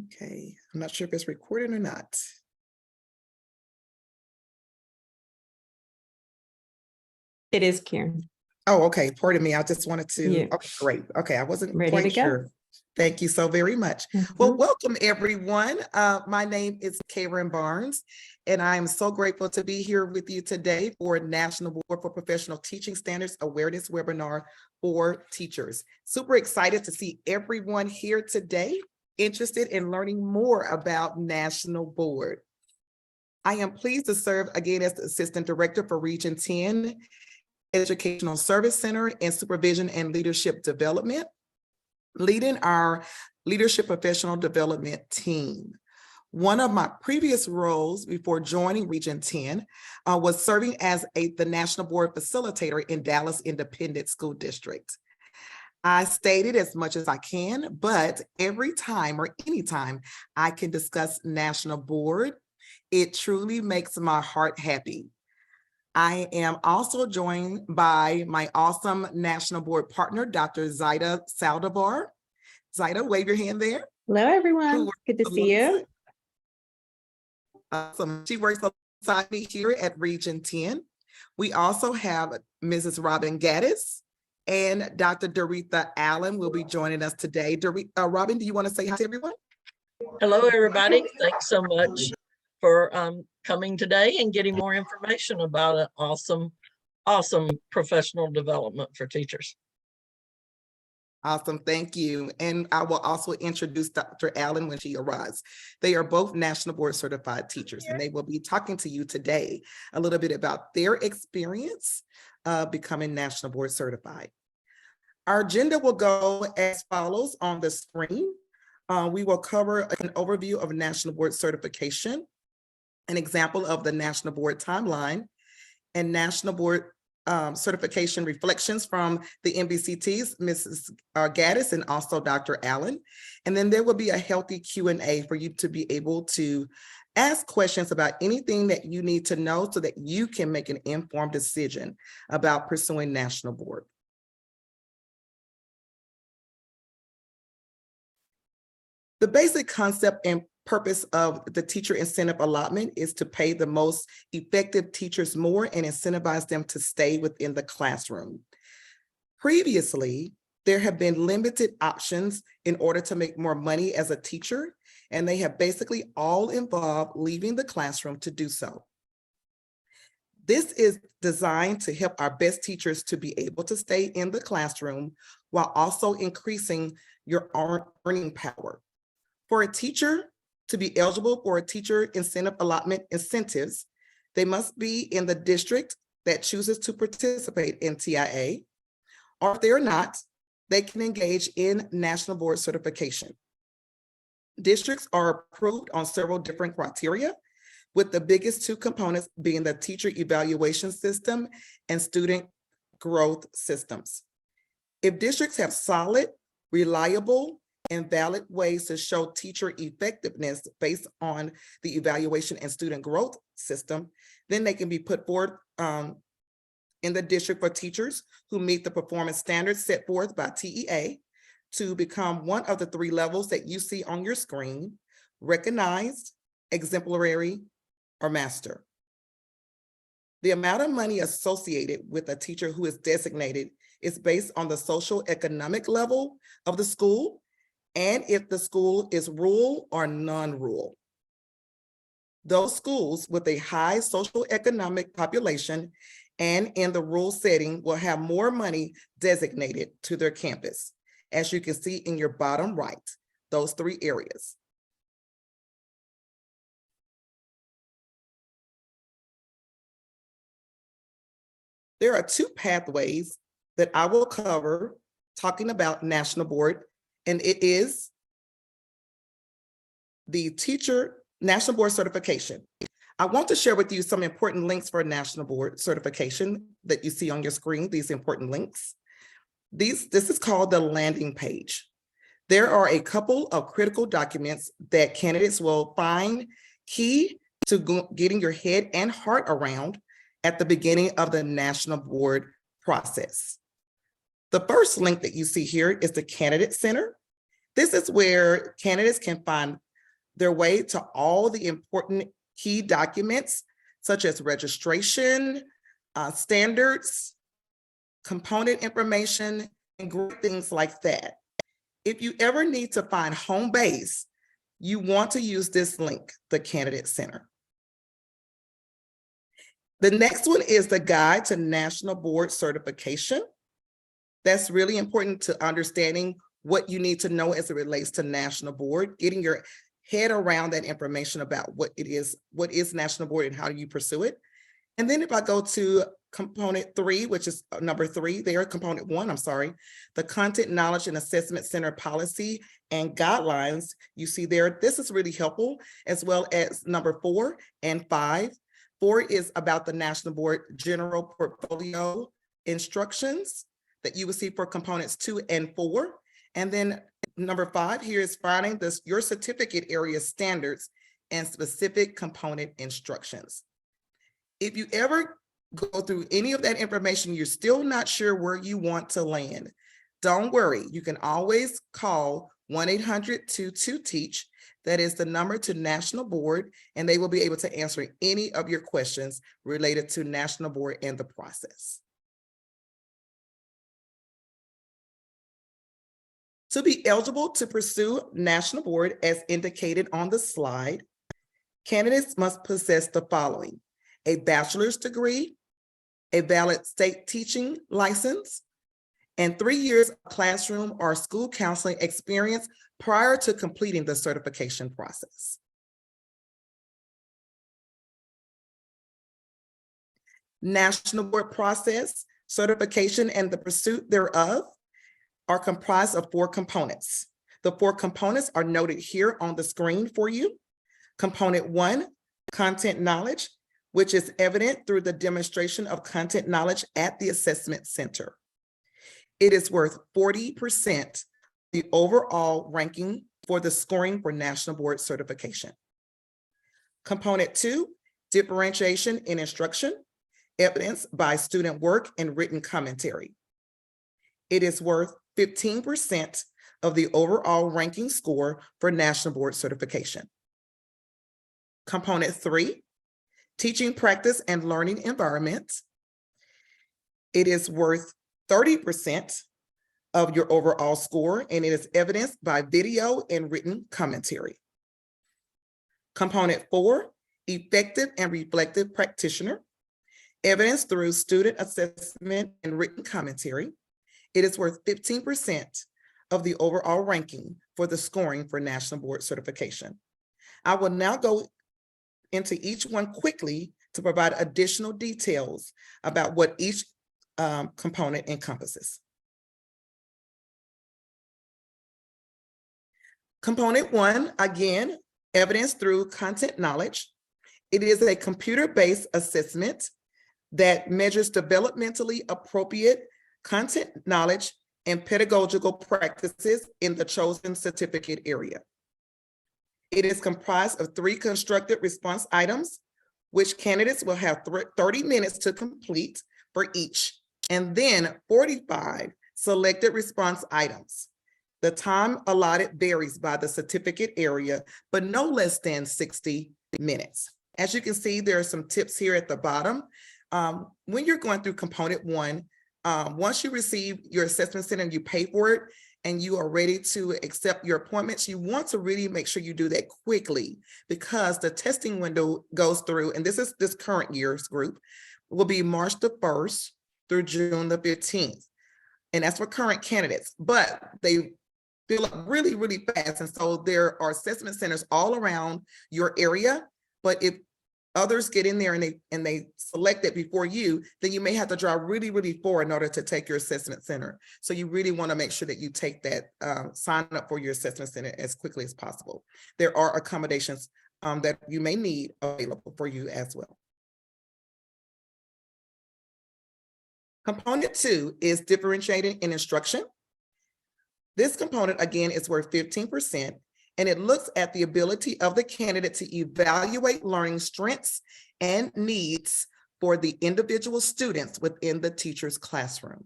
Okay, I'm not sure if it's recording or not. It is, Karen. Oh, okay, pardon me. I just wanted to, Yeah. okay, great. Okay, I wasn't Ready to quite go? sure. Thank you so very much. Well, Mhm. welcome everyone. My name is Karen Barnes, and I am so grateful to be here with you today for National Board for Professional Teaching Standards Awareness Webinar for Teachers. Super excited to see everyone here today interested in learning more about National Board. I am pleased to serve again as the Assistant Director for Region 10 Educational Service Center and Supervision and Leadership Development, leading our leadership professional development team. One of my previous roles before joining Region 10 was serving as the National Board Facilitator in Dallas Independent School District. I stated as much as I can, but every time or anytime I can discuss National Board, it truly makes my heart happy. I am also joined by my awesome National Board partner, Dr. Zaida Saldivar. Zaida, wave your hand there. Hello, everyone. Good to see you. Awesome. She works alongside me here at Region 10. We also have Mrs. Robin Gaddis and Dr. Doretha Allen will be joining us today. Robin, do you want to say hi to everyone? Hello, everybody. Thanks so much for coming today and getting more information about an awesome professional development for teachers. Awesome, thank you. And I will also introduce Dr. Allen when she arrives. They are both National Board Certified teachers, and they will be talking to you today a little bit about their experience becoming National Board Certified. Our agenda will go as follows on the screen. We will cover an overview of National Board Certification, an example of the National Board timeline, and National Board certification reflections from the NBCTs, Mrs. Gaddis and also Dr. Allen. And then there will be a healthy Q&A for you to be able to ask questions about anything that you need to know so that you can make an informed decision about pursuing National Board. The basic concept and purpose of the teacher incentive allotment is to pay the most effective teachers more and incentivize them to stay within the classroom. Previously, there have been limited options in order to make more money as a teacher, and they have basically all involved leaving the classroom to do so. This is designed to help our best teachers to be able to stay in the classroom while also increasing your earning power. For a teacher to be eligible for a teacher incentive allotment incentives, they must be in the district that chooses to participate in TIA, or if they are not, they can engage in National Board certification. Districts are approved on several different criteria, with the biggest two components being the teacher evaluation system and student growth systems. If districts have solid, reliable, and valid ways to show teacher effectiveness based on the evaluation and student growth system, then they can be put forward in the district for teachers who meet the performance standards set forth by TEA to become one of the three levels that you see on your screen: recognized, exemplary, or master. The amount of money associated with a teacher who is designated is based on the social economic level of the school and if the school is rural or non-rural. Those schools with a high social economic population and in the rural setting will have more money designated to their campus, as you can see in your bottom right, those three areas. There are two pathways that I will cover talking about National Board, and it is the teacher National Board certification. I want to share with you some important links for National Board certification that you see on your screen, these important links. This is called the landing page. There are a couple of critical documents that candidates will find key to getting your head and heart around at the beginning of the National Board process. The first link that you see here is the Candidate Center. This is where candidates can find their way to all the important key documents, such as registration, standards, component information, and great things like that. If you ever need to find home base, you want to use this link, the Candidate Center. The next one is the Guide to National Board Certification. That's really important to understanding what you need to know as it relates to National Board, getting your head around that information about what is National Board and how do you pursue it. And then if I go to component 3, which is number 3 there, component 1, I'm sorry, the Content Knowledge and Assessment Center Policy and Guidelines, you see there, this is really helpful, as well as number 4 and 5. 4 is about the National Board General Portfolio Instructions that you will see for components 2 and 4. And then number 5 here is finding your certificate area standards and specific component instructions. If you ever go through any of that information, you're still not sure where you want to land, don't worry. You can always call 1-800-22-TEACH. That is the number to National Board, and they will be able to answer any of your questions related to National Board and the process. To be eligible to pursue National Board, as indicated on the slide, candidates must possess the following: a bachelor's degree, a valid state teaching license, and 3 years of classroom or school counseling experience prior to completing the certification process. National Board process, certification, and the pursuit thereof are comprised of 4 components. The 4 components are noted here on the screen for you. Component 1, content knowledge, which is evident through the demonstration of content knowledge at the assessment center. It is worth 40% the overall ranking for the scoring for National Board certification. Component 2, differentiation in instruction, evidenced by student work and written commentary. It is worth 15% of the overall ranking score for National Board certification. Component 3, teaching practice and learning environments. It is worth 30% of your overall score, and it is evidenced by video and written commentary. Component 4, effective and reflective practitioner, evidence through student assessment and written commentary. It is worth 15% of the overall ranking for the scoring for National Board certification. I will now go into each one quickly to provide additional details about what each component encompasses. Component 1, again, evidence through content knowledge. It is a computer-based assessment that measures developmentally appropriate content knowledge and pedagogical practices in the chosen certificate area. It is comprised of 3 constructed response items, which candidates will have 30 minutes to complete for each, and then 45 selected response items. The time allotted varies by the certificate area, but no less than 60 minutes. As you can see, there are some tips here at the bottom. When you're going through component 1, once you receive your assessment center and you pay for it, and you are ready to accept your appointments, you want to really make sure you do that quickly, because the testing window goes through, and this is this current year's group, will be March the 1st through June the 15th. And that's for current candidates, but they fill up really, really fast. And so there are assessment centers all around your area, but if others get in there and they select it before you, then you may have to drive really, really far in order to take your assessment center. So you really want to make sure that you take that, sign up for your assessment center as quickly as possible. There are accommodations that you may need available for you as well. Component 2 is differentiating in instruction. This component, again, is worth 15%. And it looks at the ability of the candidate to evaluate learning strengths and needs for the individual students within the teacher's classroom.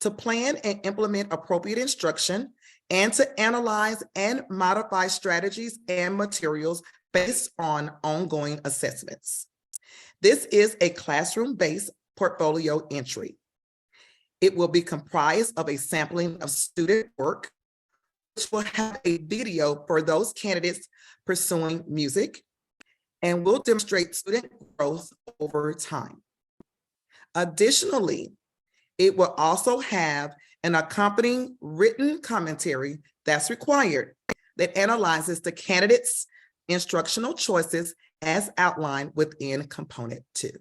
to plan and implement appropriate instruction, and to analyze and modify strategies and materials based on ongoing assessments. This is a classroom-based portfolio entry. It will be comprised of a sampling of student work, which will have a video for those candidates pursuing music, and will demonstrate student growth over time. Additionally, it will also have an accompanying written commentary that's required that analyzes the candidates' instructional choices as outlined within Component 2.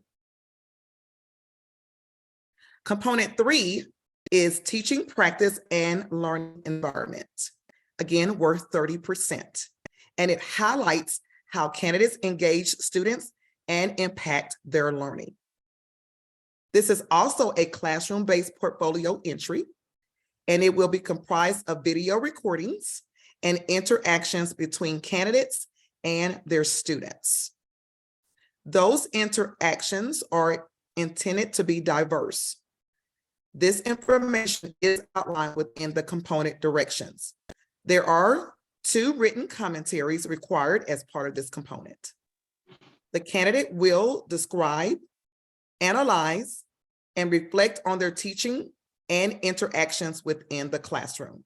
Component 3 is teaching practice and learning environment, again, worth 30%. And it highlights how candidates engage students and impact their learning. This is also a classroom-based portfolio entry, and it will be comprised of video recordings and interactions between candidates and their students. Those interactions are intended to be diverse. This information is outlined within the component directions. There are 2 written commentaries required as part of this component. The candidate will describe, analyze, and reflect on their teaching and interactions within the classroom.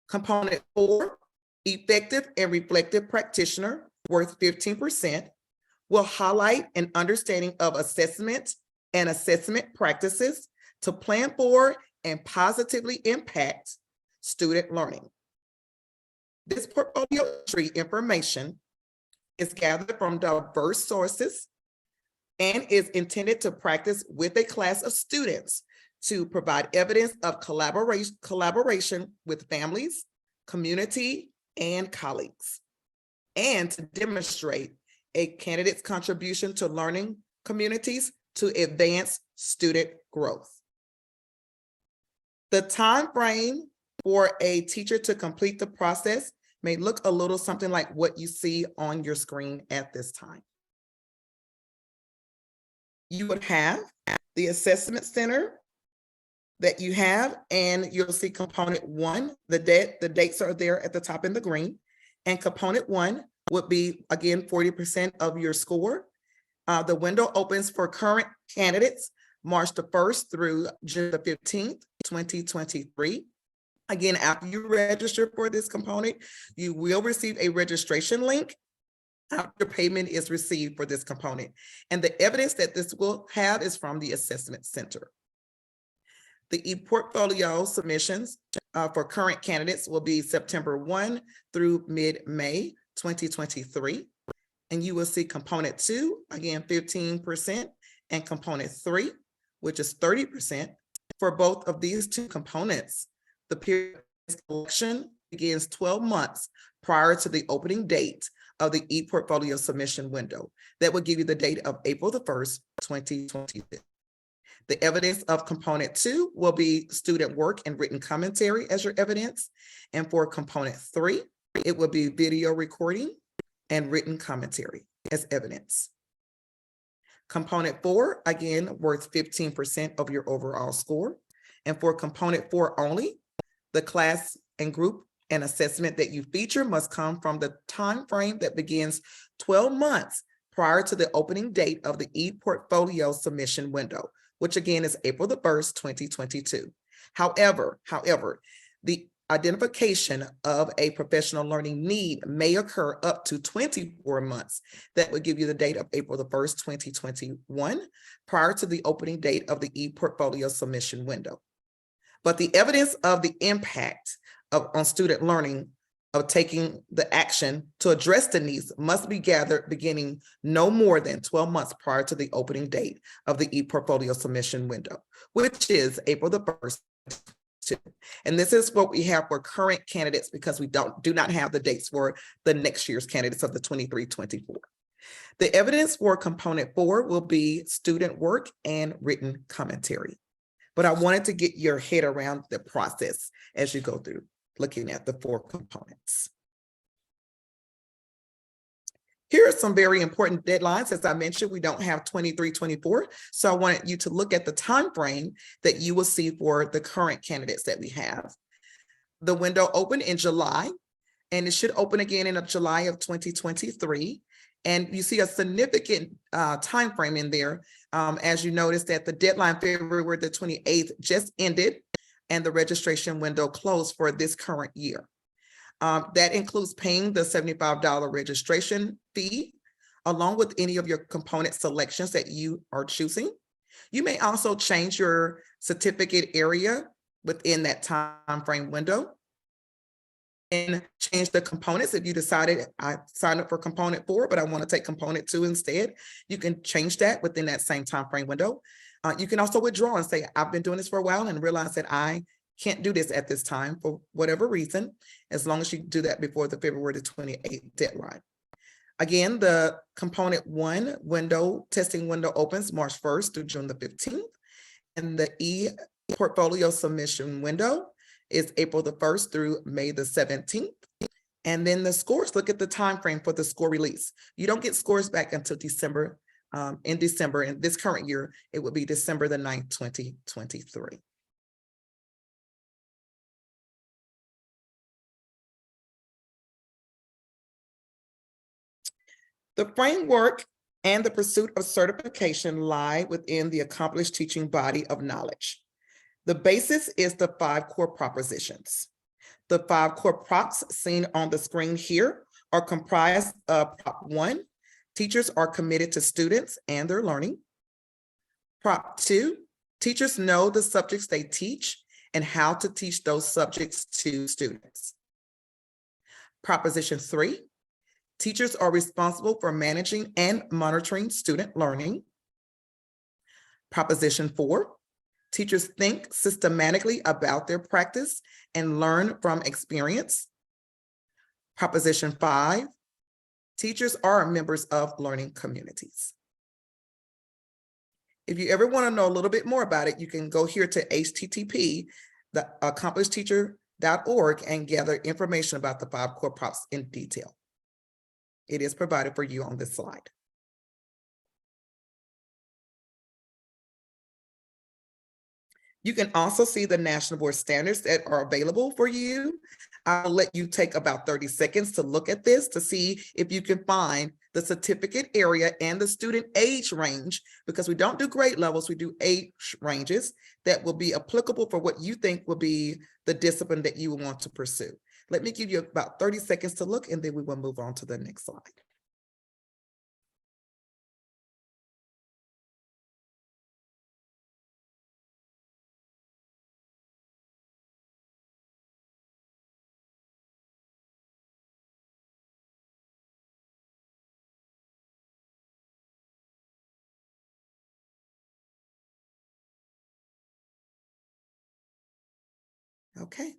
Component 4, effective and reflective practitioner, worth 15%, will highlight an understanding of assessment and assessment practices to plan for and positively impact student learning. This portfolio entry information is gathered from diverse sources and is intended to practice with a class of students to provide evidence of collaboration with families, community, and colleagues, and to demonstrate a candidate's contribution to learning communities to advance student growth. The time frame for a teacher to complete the process may look a little something like what you see on your screen at this time. You would have the assessment center that you have, and you'll see component 1, the dates are there at the top in the green, and component 1 would be, again, 40% of your score. The window opens for current candidates March the 1st through June the 15th, 2023. Again, after you register for this component, you will receive a registration link after payment is received for this component. And the evidence that this will have is from the assessment center. The ePortfolio submissions for current candidates will be September 1 through mid-May 2023. And you will see component 2, again, 15%, and component 3, which is 30%. For both of these 2 components, the period of selection begins 12 months prior to the opening date of the ePortfolio submission window. That will give you the date of April the 1st, 2022. The evidence of component 2 will be student work and written commentary as your evidence. And for component 3, it will be video recording and written commentary as evidence. Component 4, again, worth 15% of your overall score. And for component 4 only, the class and group and assessment that you feature must come from the time frame that begins 12 months prior to the opening date of the ePortfolio submission window, which again is April the 1st, 2022. However, the identification of a professional learning need may occur up to 24 months. That would give you the date of April the 1st, 2021, prior to the opening date of the ePortfolio submission window. But the evidence of the impact on student learning of taking the action to address the needs must be gathered beginning no more than 12 months prior to the opening date of the ePortfolio submission window, which is April the 1st. And this is what we have for current candidates because we do not have the dates for the next year's candidates of the 23-24. The evidence for component 4 will be student work and written commentary. But I wanted to get your head around the process as you go through looking at the 4 components. Here are some very important deadlines. As I mentioned, we don't have 23, 24. So I wanted you to look at the time frame that you will see for the current candidates that we have. The window opened in July, and it should open again in July of 2023. And you see a significant time frame in there. As you notice that the deadline February the 28th just ended, and the registration window closed for this current year. That includes paying the $75 registration fee, along with any of your component selections that you are choosing. You may also change your certificate area within that time frame window and change the components. If you decided I signed up for component 4, but I want to take component 2 instead, you can change that within that same time frame window. You can also withdraw and say, I've been doing this for a while and realize that I can't do this at this time for whatever reason, as long as you do that before the February the 28th deadline. Again, the component 1 window, testing window opens March 1st through June the 15th. And the e-portfolio submission window is April the 1st through May the 17th. And then the scores, look at the time frame for the score release. You don't get scores back until December. In December, in this current year, it would be December the 9th, 2023. The framework and the pursuit of certification lie within the accomplished teaching body of knowledge. The basis is the 5 core propositions. The 5 core props seen on the screen here are comprised of prop 1, teachers are committed to students and their learning. Prop 2, teachers know the subjects they teach and how to teach those subjects to students. Proposition 3, teachers are responsible for managing and monitoring student learning. Proposition 4, teachers think systematically about their practice and learn from experience. Proposition 5, teachers are members of learning communities. If you ever want to know a little bit more about it, you can go here to http://theaccomplished-teacher.org and gather information about the 5 core props in detail. It is provided for you on this slide. You can also see the National Board standards that are available for you. I'll let you take about 30 seconds to look at this to see if you can find the certificate area and the student age range, because we don't do grade levels, we do age ranges that will be applicable for what you think will be the discipline that you want to pursue. Let me give you about 30 seconds to look, and then we will move on to the next slide. Okay.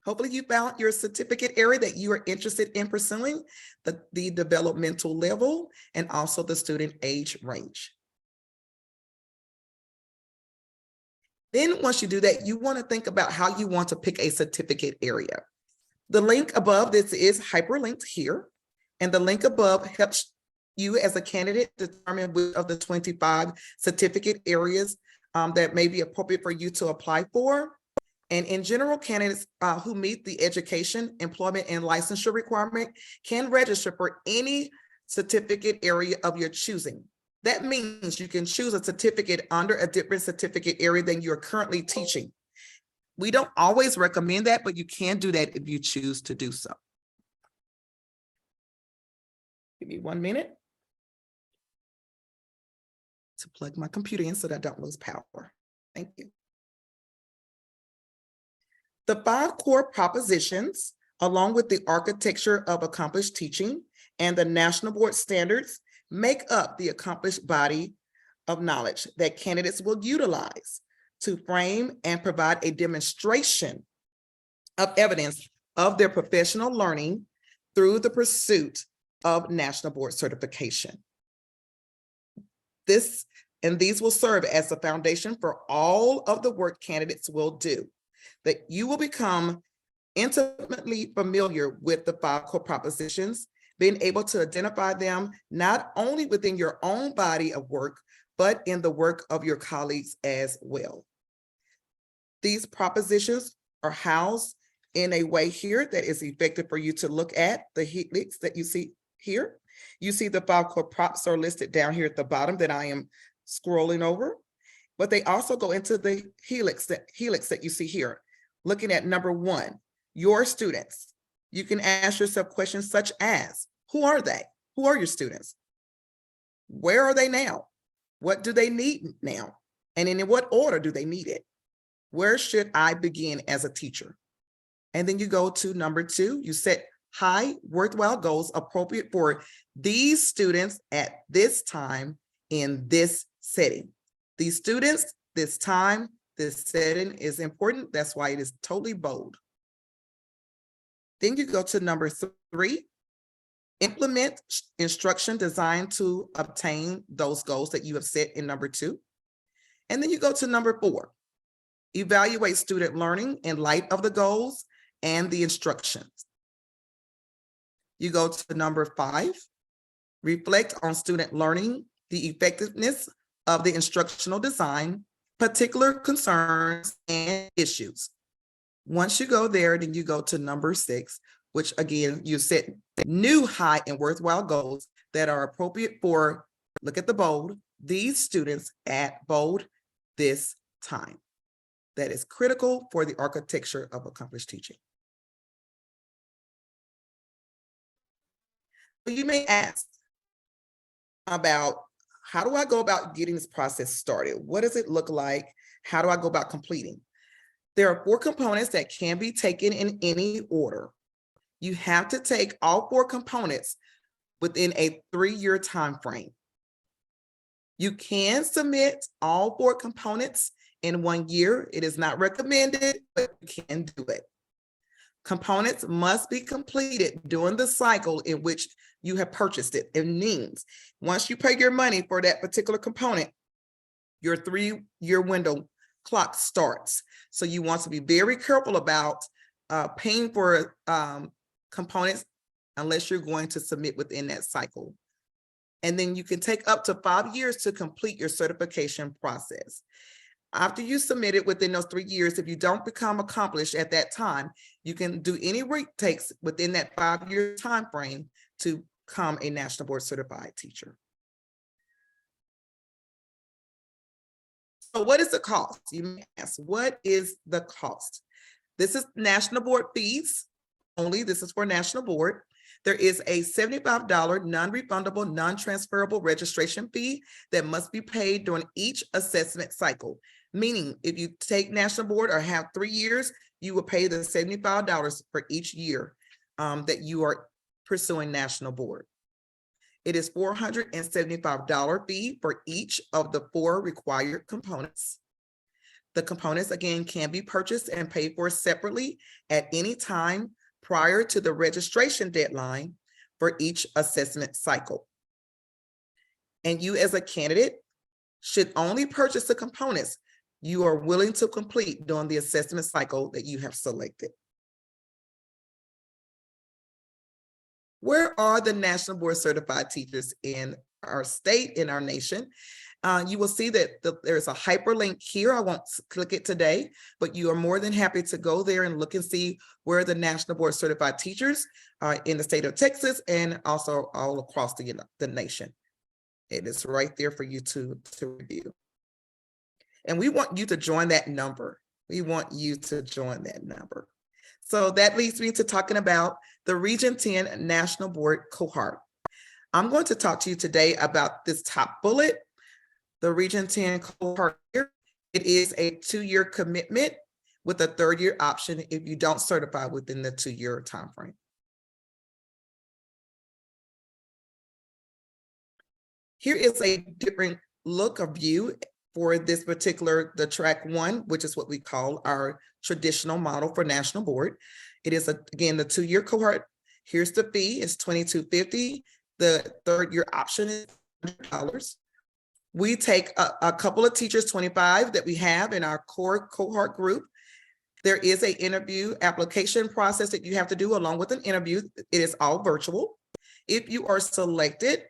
Hopefully you found your certificate area that you are interested in pursuing, the developmental level, and also the student age range. Then once you do that, you want to think about how you want to pick a certificate area. The link above this is hyperlinked here, and the link above helps you as a candidate determine which of the 25 certificate areas that may be appropriate for you to apply for. And in general, candidates who meet the education, employment, and licensure requirement can register for any certificate area of your choosing. That means you can choose a certificate under a different certificate area than you're currently teaching. We don't always recommend that, but you can do that if you choose to do so. Give me 1 minute to plug my computer in so that I don't lose power. Thank you. The 5 core propositions, along with the architecture of accomplished teaching and the National Board standards, make up the accomplished body of knowledge that candidates will utilize to frame and provide a demonstration of evidence of their professional learning through the pursuit of National Board certification. These will serve as the foundation for all of the work candidates will do. That you will become intimately familiar with the 5 core propositions being able to identify them not only within your own body of work, but in the work of your colleagues as well. These propositions are housed in a way here that is effective for you to look at the helix that you see here. You see the 5 core props are listed down here at the bottom that I am scrolling over, but they also go into the helix that you see here. Looking at number 1, your students. You can ask yourself questions such as, who are they? Who are your students? Where are they now? What do they need now? And in what order do they need it? Where should I begin as a teacher? And then you go to number 2, you set high, worthwhile goals appropriate for these students at this time in this setting. These students, this time, this setting is important. That's why it is totally bold. Then you go to number 3, implement instruction designed to obtain those goals that you have set in number 2. And then you go to number 4, evaluate student learning in light of the goals and the instructions. You go to number 5, reflect on student learning, the effectiveness of the instructional design, particular concerns and issues. Once you go there, then you go to number 6, which again, you set new high and worthwhile goals that are appropriate for, look at the bold, these students at bold this time. That is critical for the architecture of accomplished teaching. You may ask about, how do I go about getting this process started? What does it look like? How do I go about completing? There are 4 components that can be taken in any order. You have to take all 4 components within a 3-year time frame. You can submit all 4 components in 1 year. It is not recommended, but you can do it. Components must be completed during the cycle in which you have purchased it. It means once you pay your money for that particular component, your 3-year window clock starts. So you want to be very careful about paying for components unless you're going to submit within that cycle. And then you can take up to 5 years to complete your certification process. After you submit it within those 3 years, if you don't become accomplished at that time, you can do any work it takes within that 5-year time frame to become a National Board Certified teacher. So what is the cost? You may ask, what is the cost? This is National Board fees only. This is for National Board. There is a $75 non-refundable, non-transferable registration fee that must be paid during each assessment cycle. Meaning, if you take National Board or have 3 years, you will pay the $75 for each year that you are pursuing National Board. It is $475 fee for each of the 4 required components. The components, again, can be purchased and paid for separately at any time prior to the registration deadline for each assessment cycle. And you as a candidate should only purchase the components you are willing to complete during the assessment cycle that you have selected. Where are the National Board Certified teachers in our state, in our nation? You will see that there's a hyperlink here. I won't click it today, but you are more than happy to go there and look and see where the National Board Certified teachers are in the state of Texas and also all across the nation. It is right there for you to review. And we want you to join that number. We want you to join that number. So that leads me to talking about the Region 10 National Board cohort. I'm going to talk to you today about this top bullet, the Region 10 cohort. It is a 2-year commitment with a 3rd-year option if you don't certify within the 2-year time frame. Here is a different look of view for this particular, the track 1, which is what we call our traditional model for National Board. It is, again, the 2-year cohort. Here's the fee, it's $22.50. The 3rd-year option is $100. We take a couple of teachers, 25 that we have in our core cohort group. There is an interview application process that you have to do along with an interview. It is all virtual. If you are selected,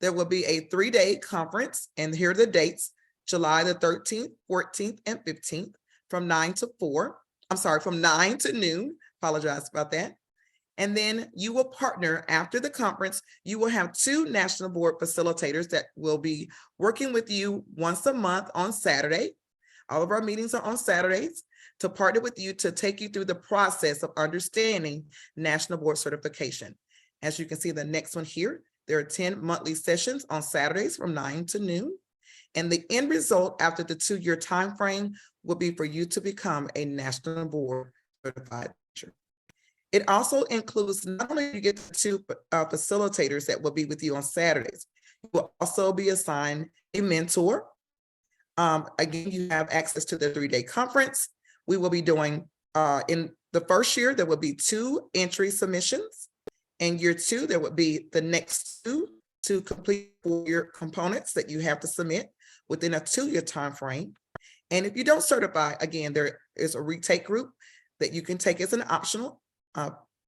there will be a 3-day conference, and here are the dates: July the 13th, 14th, and 15th from 9 to 4. I'm sorry, from 9 to noon. Apologize about that. And then you will partner after the conference. You will have 2 national board facilitators that will be working with you once a month on Saturday. All of our meetings are on Saturdays, to partner with you to take you through the process of understanding national board certification. As you can see, the next one here, there are 10 monthly sessions on Saturdays from 9 to noon. And the end result after the 2-year time frame will be for you to become a national board certified teacher. It also includes, not only you get the 2 facilitators that will be with you on Saturdays, you will also be assigned a mentor. Again, you have access to the 3-day conference. We will be doing, in the first year, there will be 2 entry submissions. In year 2, there would be the next 2 to complete 4-year components that you have to submit within a 2-year time frame. And if you don't certify, again, there is a retake group that you can take as an optional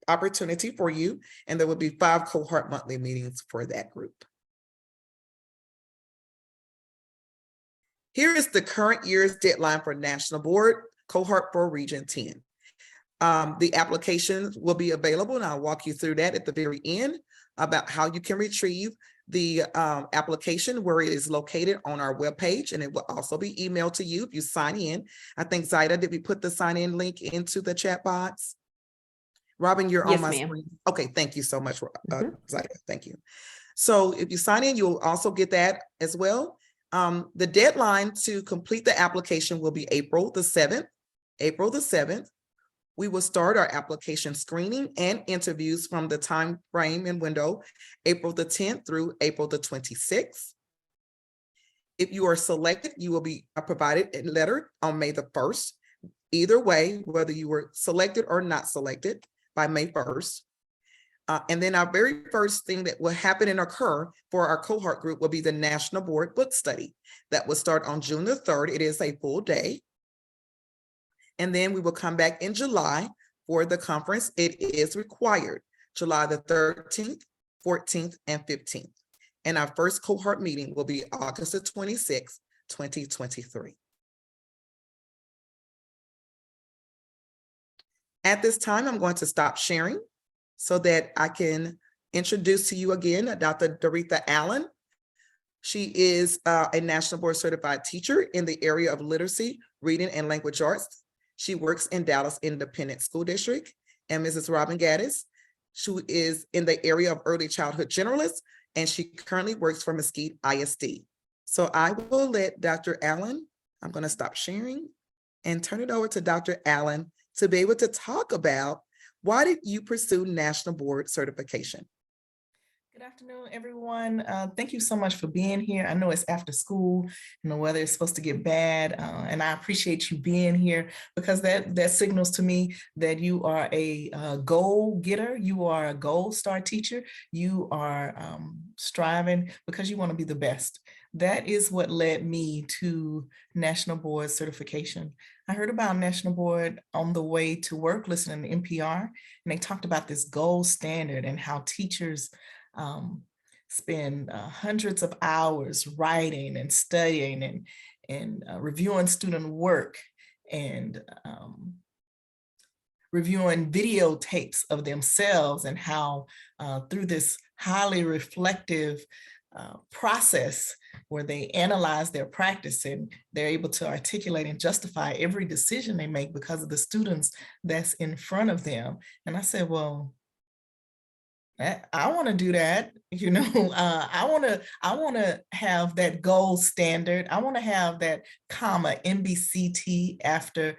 opportunity for you. And there will be 5 cohort monthly meetings for that group. Here is the current year's deadline for National Board Cohort for Region 10. The applications will be available, and I'll walk you through that at the very end about how you can retrieve the application, where it is located on our webpage, and it will also be emailed to you if you sign in. I think, Zaida, did we put the sign-in link into the chat box? Robin, you're Yes, on my ma'am. screen. Okay, thank you so much, Zaida. Thank you. So if you sign in, you'll also get that as well. The deadline to complete the application will be April the 7th. April the 7th. We will start our application screening and interviews from the time frame and window, April the 10th through April the 26th. If you are selected, you will be provided a letter on May the 1st. Either way, whether you were selected or not selected, by May 1st. And then our very first thing that will happen and occur for our cohort group will be the National Board Book Study. That will start on June the 3rd. It is a full day. And then we will come back in July for the conference. It is required, July the 13th, 14th, and 15th. And our first cohort meeting will be August the 26th, 2023. At this time, I'm going to stop sharing so that I can introduce to you again Dr. Doretha Allen. She is a National Board Certified Teacher in the area of literacy, reading, and language arts. She works in Dallas Independent School District. And Mrs. Robin Gaddis, who is in the area of early childhood generalist, and she currently works for Mesquite ISD. So I will let Dr. Allen, I'm going to stop sharing and turn it over to Dr. Allen to be able to talk about, why did you pursue National Board certification? Good afternoon, everyone. Thank you so much for being here. I know it's after school and the weather is supposed to get bad, and I appreciate you being here, because that signals to me that you are a goal getter. You are a gold star teacher. You are striving because you want to be the best. That is what led me to National Board certification. I heard about National Board on the way to work, listening to NPR, and they talked about this gold standard and how teachers spend hundreds of hours writing and studying and reviewing student work and reviewing videotapes of themselves, and how through this highly reflective process where they analyze their practice and they're able to articulate and justify every decision they make because of the students that's in front of them. And I said, well, I want to do that. You know, I want to have that gold standard. I want to have that comma NBCT after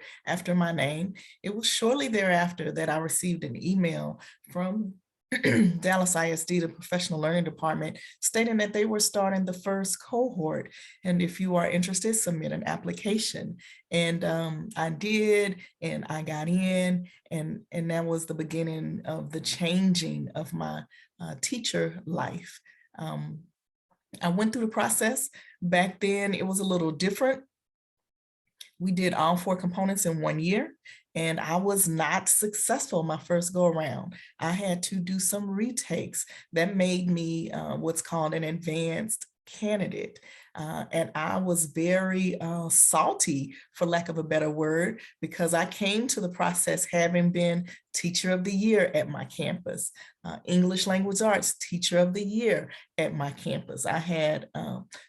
my name. It was shortly thereafter that I received an email from Dallas ISD, the Professional Learning Department, stating that they were starting the first cohort. And if you are interested, submit an application. And I did, and I got in, and that was the beginning of the changing of my teacher life. I went through the process. Back then, it was a little different. We did all 4 components in 1 year. And I was not successful my first go around. I had to do some retakes that made me what's called an advanced candidate. And I was very salty, for lack of a better word, because I came to the process having been Teacher of the Year at my campus, English Language Arts Teacher of the Year at my campus. I had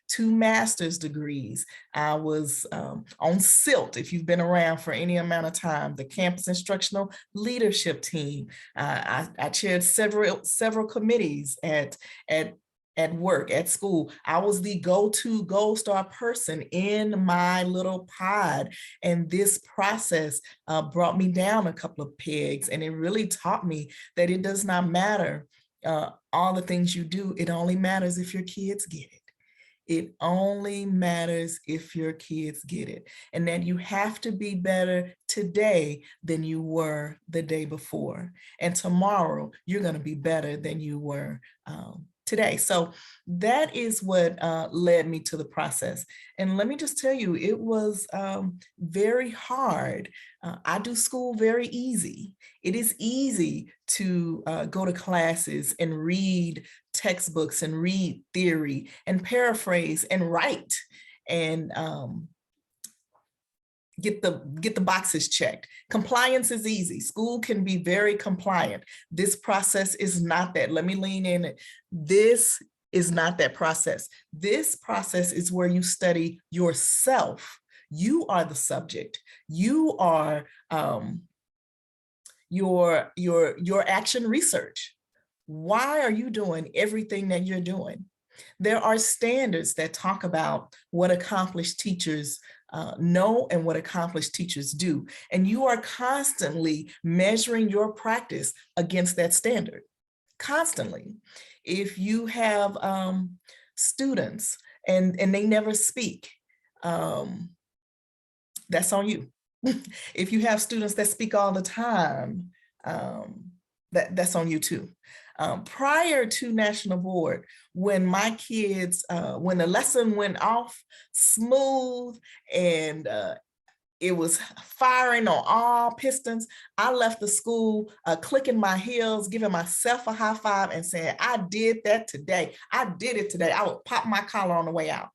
2 master's degrees. I was on SILT, if you've been around for any amount of time, the Campus Instructional Leadership Team. I chaired several committees at work, at school. I was the go-to Gold Star person in my little pod. And this process brought me down a couple of pegs, and it really taught me that it does not matter all the things you do. It only matters if your kids get it. It only matters if your kids get it. And that you have to be better today than you were the day before. And tomorrow, you're going to be better than you were today. So that is what led me to the process. And let me just tell you, it was very hard. I do school very easy. It is easy to go to classes and read textbooks and read theory and paraphrase and write and get the boxes checked. Compliance is easy. School can be very compliant. This process is not that. Let me lean in. This is not that process. This process is where you study yourself. You are the subject. You are your action research. Why are you doing everything that you're doing? There are standards that talk about what accomplished teachers know and what accomplished teachers do. And you are constantly measuring your practice against that standard, constantly. If you have students and they never speak, that's on you. If you have students that speak all the time, that's on you too. Prior to National Board, when my kids, when the lesson went off smooth and it was firing on all pistons, I left the school clicking my heels, giving myself a high five and saying, I did that today. I did it today. I would pop my collar on the way out.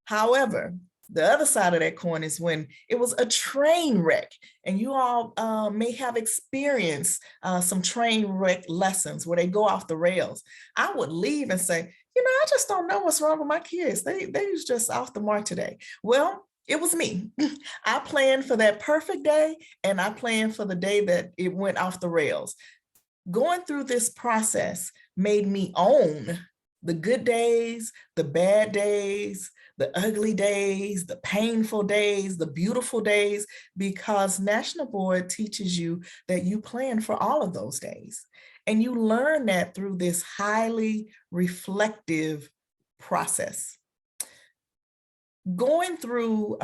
However, the other side of that coin is when it was a train wreck, and you all may have experienced some train wreck lessons where they go off the rails. I would leave and say, you know, I just don't know what's wrong with my kids. They was just off the mark today. Well, it was me. I planned for that perfect day, and I planned for the day that it went off the rails. Going through this process made me own the good days, the bad days, the ugly days, the painful days, the beautiful days, because National Board teaches you that you plan for all of those days. And you learn that through this highly reflective process. Going through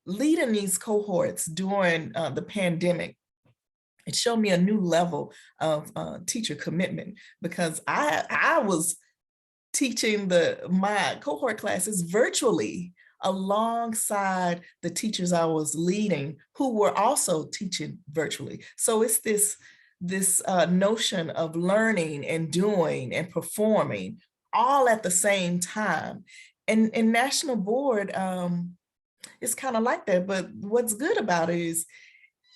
leading these cohorts during the pandemic, it showed me a new level of teacher commitment, because I was teaching my cohort classes virtually alongside the teachers I was leading who were also teaching virtually. So it's this notion of learning and doing and performing all at the same time. And National Board is kind of like that. But what's good about it is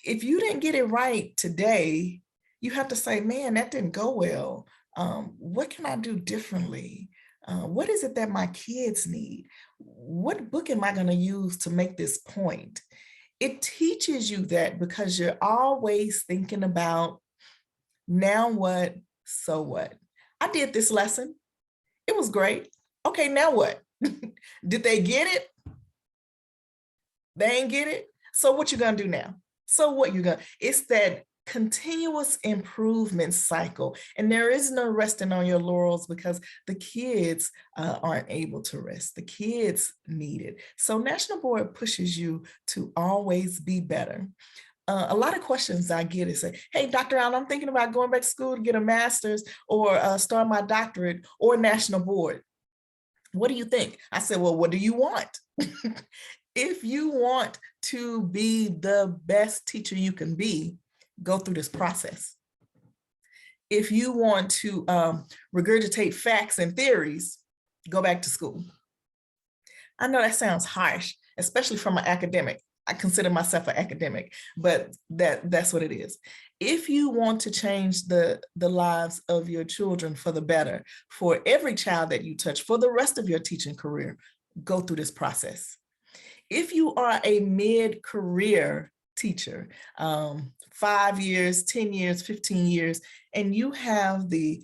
if you didn't get it right today, you have to say, man, that didn't go well. What can I do differently? What is it that my kids need? What book am I going to use to make this point? It teaches you that because you're always thinking about now what, so what? I did this lesson. It was great. Okay, now what? Did they get it? They ain't get it. So what you gonna do now? So what you gonna, it's that continuous improvement cycle. And there is no resting on your laurels because the kids aren't able to rest. The kids need it. So National Board pushes you to always be better. A lot of questions I get is say, hey, Dr. Allen, I'm thinking about going back to school to get a master's or start my doctorate or National Board. What do you think? I said, well, what do you want? If you want to be the best teacher you can be, go through this process. If you want to regurgitate facts and theories, go back to school. I know that sounds harsh, especially from an academic. I consider myself an academic, but that's what it is. If you want to change the lives of your children for the better, for every child that you touch, for the rest of your teaching career, go through this process. If you are a mid-career teacher, 5 years, 10 years, 15 years, and you have the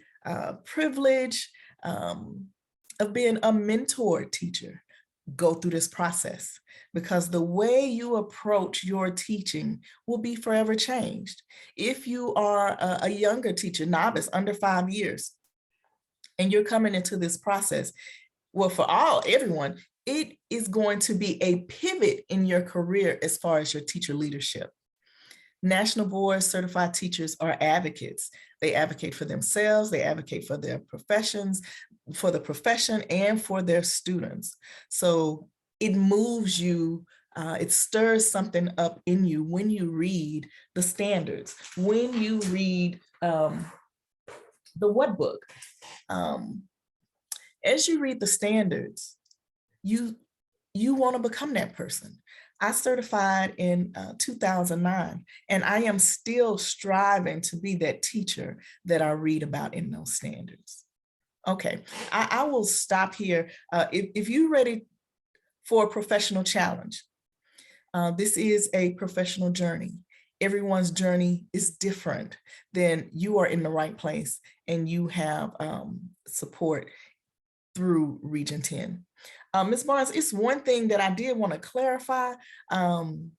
privilege of being a mentor teacher, go through this process, because the way you approach your teaching will be forever changed. If you are a younger teacher, novice, under 5 years, and you're coming into this process, well, for everyone, it is going to be a pivot in your career as far as your teacher leadership. National Board certified teachers are advocates. They advocate for themselves, they advocate for their professions, for the profession, and for their students. So it moves you, it stirs something up in you when you read the standards, when you read the what book. As you read the standards, you want to become that person. I certified in 2009, and I am still striving to be that teacher that I read about in those standards. Okay, I will stop here. If you're ready for a professional challenge, this is a professional journey. Everyone's journey is different. Then you are in the right place, and you have support through Region 10. Ms. Barnes, it's one thing that I did want to clarify. In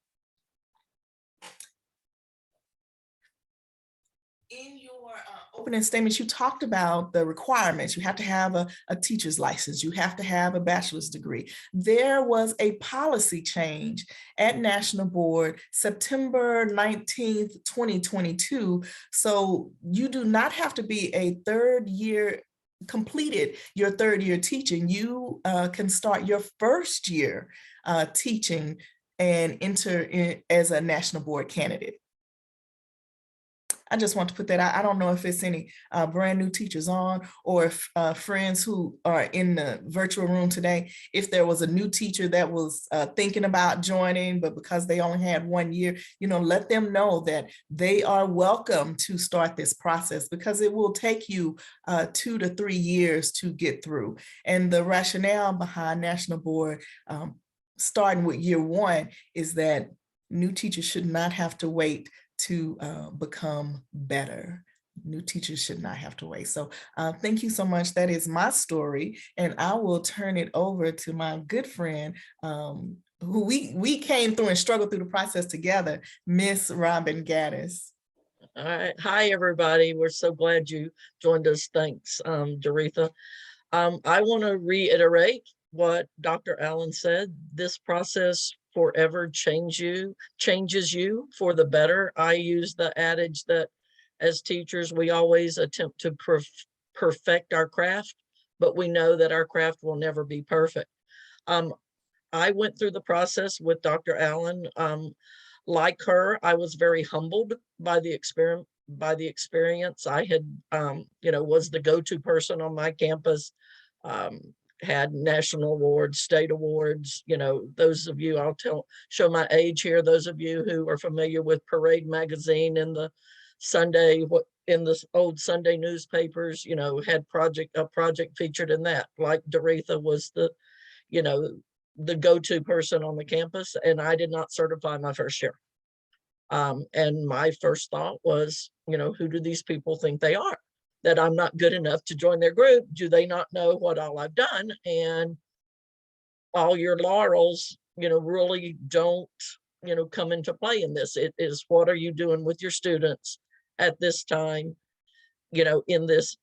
your opening statements, you talked about the requirements. You have to have a teacher's license. You have to have a bachelor's degree. There was a policy change at National Board September 19th, 2022. So you do not have to be a completed your third year teaching. You can start your first year teaching and enter in as a National Board candidate. I just want to put that out. I don't know if it's any brand new teachers on, or if friends who are in the virtual room today, if there was a new teacher that was thinking about joining, but because they only had 1 year, let them know that they are welcome to start this process, because it will take you 2 to 3 years to get through. And the rationale behind National Board starting with year 1 is that new teachers should not have to wait to become better. New teachers should not have to wait. So thank you so much. That is my story. And I will turn it over to my good friend who we came through and struggled through the process together, Miss Robin Gaddis. All right. Hi, everybody. We're so glad you joined us. Thanks, Doretha. I want to reiterate what Dr. Allen said. This process forever changes you for the better. I use the adage that as teachers, we always attempt to perfect our craft, but we know that our craft will never be perfect. I went through the process with Dr. Allen. Like her, I was very humbled by the experience. I had, was the go-to person on my campus. Had national awards, state awards, those of you, show my age here, those of you who are familiar with Parade magazine in the old Sunday newspapers, had a project featured in that. Like Doretha was the go-to person on the campus, and I did not certify my first year. And my first thought was, who do these people think they are? That I'm not good enough to join their group? Do they not know what all I've done? And all your laurels, really don't, come into play in this. It is, what are you doing with your students at this time, in this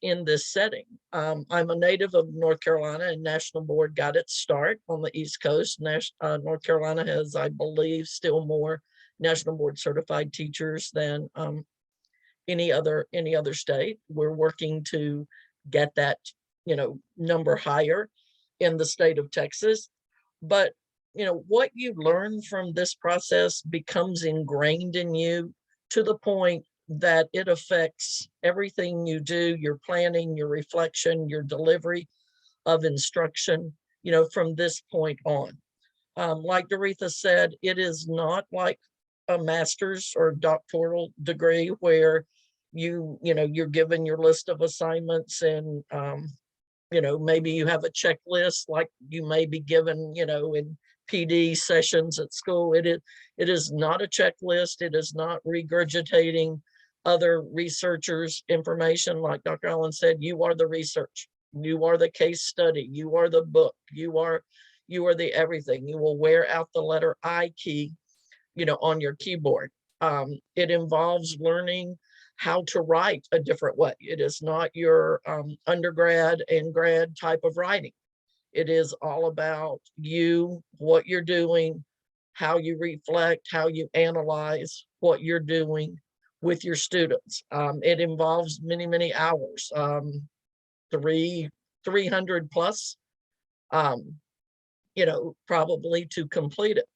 setting? I'm a native of North Carolina, and National Board got its start on the East Coast. North Carolina has, I believe, still more National Board certified teachers than any other state. We're working to get that, number higher in the state of Texas. But, what you learn from this process becomes ingrained in you to the point that it affects everything you do, your planning, your reflection, your delivery of instruction, from this point on. Like Doretha said, it is not like a master's or doctoral degree where you're given your list of assignments and, maybe you have a checklist like you may be given, in PD sessions at school. It is not a checklist. It is not regurgitating other researchers' information. Like Dr. Allen said, you are the research. You are the case study. You are the book. You are the everything. You will wear out the letter I key, on your keyboard. It involves learning how to write a different way. It is not your undergrad and grad type of writing. It is all about you, what you're doing, how you reflect, how you analyze what you're doing with your students. It involves many, many hours, 300 plus, probably to complete it.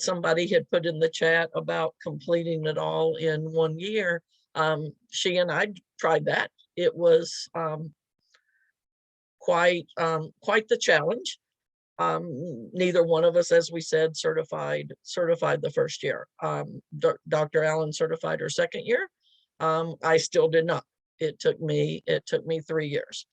Somebody had put in the chat about completing it all in 1 year. She and I tried that. It was quite the challenge. Neither one of us, as we said, certified the first year. Dr. Allen certified her second year. I still did not. It took me 3 years.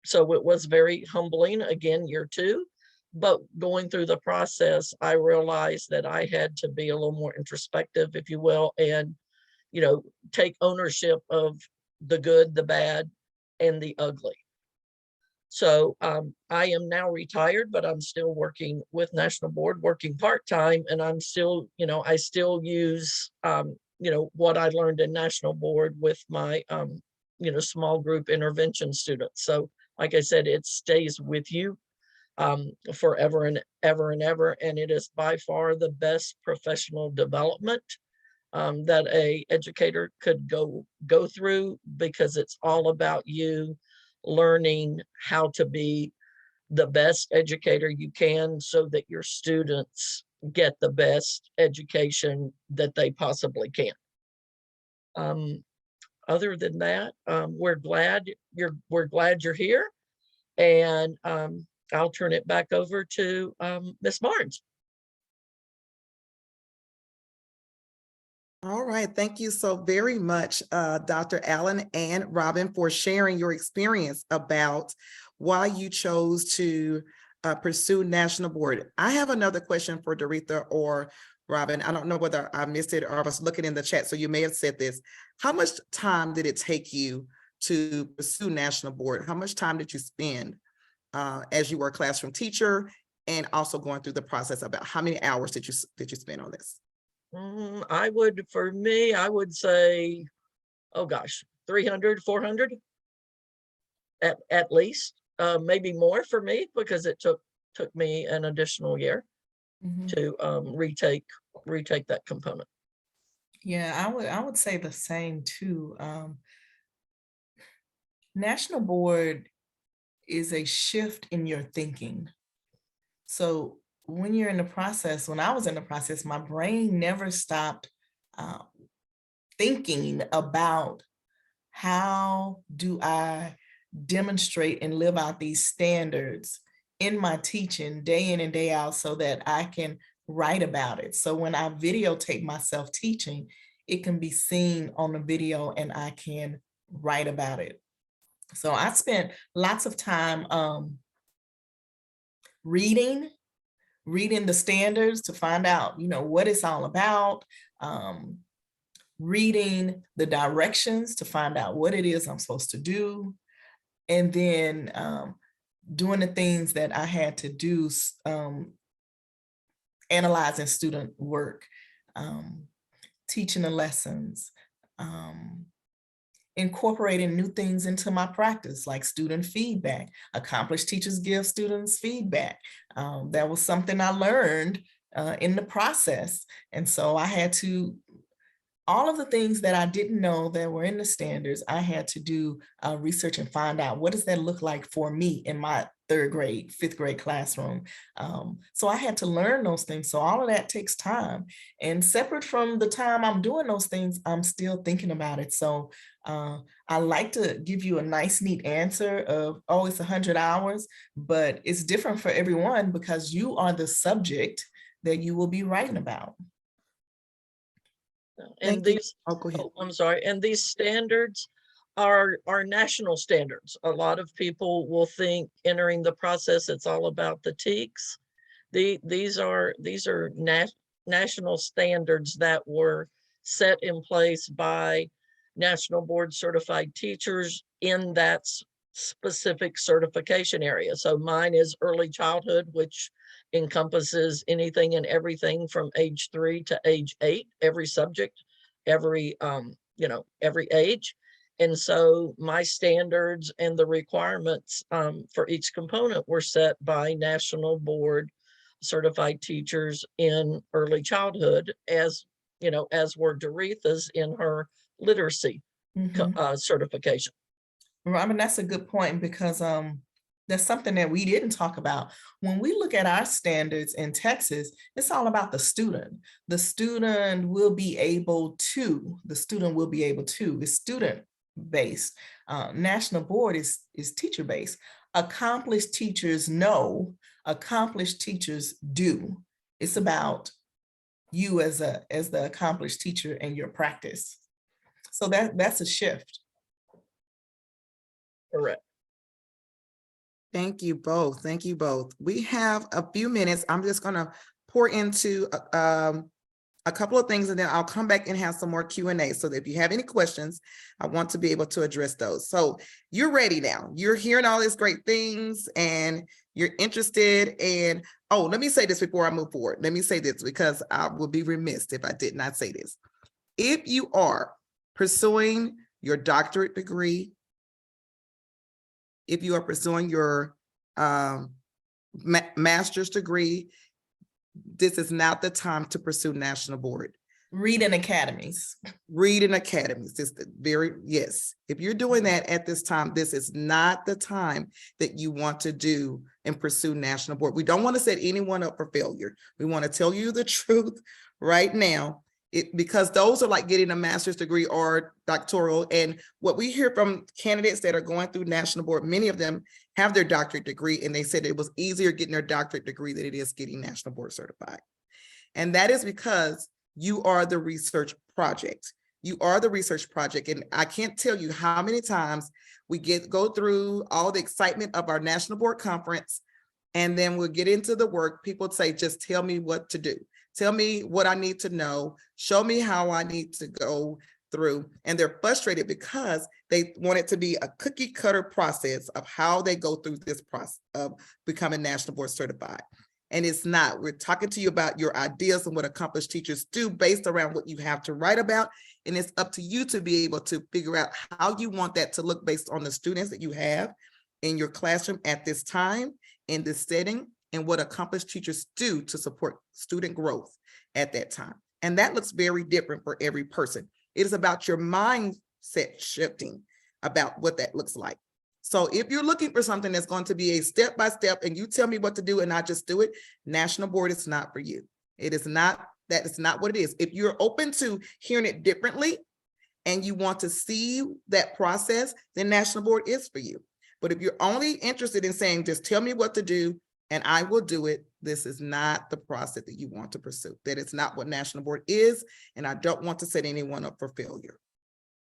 So it was very humbling, again, year 2, but going through the process, I realized that I had to be a little more introspective, if you will, and, take ownership of the good, the bad, and the ugly. So I am now retired, but I'm still working with National Board, working part-time, and I'm still, I still use, what I learned in National Board with my, small group intervention students. So like I said, it stays with you forever and ever and ever. And it is by far the best professional development that a educator could go through, because it's all about you learning how to be the best educator you can so that your students get the best education that they possibly can. Other than that, we're glad you're here, and I'll turn it back over to Ms. Barnes. All right, thank you so very much, Dr. Allen and Robin, for sharing your experience about why you chose to pursue National Board. I have another question for Doretha or Robin. I don't know whether I missed it or I was looking in the chat, so you may have said this. How much time did it take you to pursue National Board? How much time did you spend as you were a classroom teacher, and also going through the process about how many hours did you spend on this? For me, I would say, oh gosh, 300, 400 at least, maybe more for me, because it took me an additional year to retake that component. Yeah, I would say the same too. National Board is a shift in your thinking. So when you're in the process, when I was in the process, my brain never stopped thinking about how do I demonstrate and live out these standards in my teaching day in and day out so that I can write about it. So when I videotape myself teaching, it can be seen on the video and I can write about it. So I spent lots of time reading the standards to find out, what it's all about, reading the directions to find out what it is I'm supposed to do, and then doing the things that I had to do, analyzing student work, teaching the lessons, incorporating new things into my practice, like student feedback. Accomplished teachers give students feedback. That was something I learned in the process. And so I had to all of the things that I didn't know that were in the standards, I had to do research and find out what does that look like for me in my third grade, fifth grade classroom. So I had to learn those things. So all of that takes time. And separate from the time I'm doing those things, I'm still thinking about it. So I like to give you a nice, neat answer of, oh, it's 100 hours, but it's different for everyone because you are the subject that you will be writing about. And Thank you. these, Oh, go ahead. I'm sorry, and these standards are national standards. A lot of people will think entering the process, it's all about the TEKS. These are national standards that were set in place by National Board Certified Teachers in that specific certification area. So mine is early childhood, which encompasses anything and everything from age 3 to age 8, every subject, every every age. And so my standards and the requirements for each component were set by National Board Certified Teachers in early childhood, as were Doretha's in her literacy certification. Robin, that's a good point because that's something that we didn't talk about. When we look at our standards in Texas, it's all about the student. The student will be able to, it's student-based. National Board is teacher-based. Accomplished teachers know, accomplished teachers do. It's about you as the accomplished teacher and your practice. So that's a shift. Correct. Thank you both. Thank you both. We have a few minutes. I'm just going to pour into a couple of things and then I'll come back and have some more Q&A. So that if you have any questions, I want to be able to address those. So you're ready now. You're hearing all these great things and you're interested. And oh, let me say this before I move forward. Let me say this because I will be remiss if I did not say this. If you are pursuing your doctorate degree, if you are pursuing your master's degree, this is not the time to pursue National Board. Read in academies. Read in academies. Yes. If you're doing that at this time, this is not the time that you want to do and pursue National Board. We don't want to set anyone up for failure. We want to tell you the truth right now. Because those are like getting a master's degree or doctoral. And what we hear from candidates that are going through National Board, many of them have their doctorate degree and they said it was easier getting their doctorate degree than it is getting National Board certified. And that is because you are the research project. You are the research project. And I can't tell you how many times we go through all the excitement of our National Board conference and then we'll get into the work. People say, just tell me what to do. Tell me what I need to know. Show me how I need to go through. And they're frustrated because they want it to be a cookie cutter process of how they go through this process of becoming National Board certified. And it's not. We're talking to you about your ideas and what accomplished teachers do based around what you have to write about. And it's up to you to be able to figure out how you want that to look based on the students that you have in your classroom at this time, in this setting, and what accomplished teachers do to support student growth at that time. And that looks very different for every person. It is about your mindset shifting about what that looks like. So if you're looking for something that's going to be a step-by-step and you tell me what to do and I just do it, National Board is not for you. It is not, that is not what it is. If you're open to hearing it differently and you want to see that process, then National Board is for you. But if you're only interested in saying, just tell me what to do and I will do it, this is not the process that you want to pursue. That is not what National Board is, and I don't want to set anyone up for failure.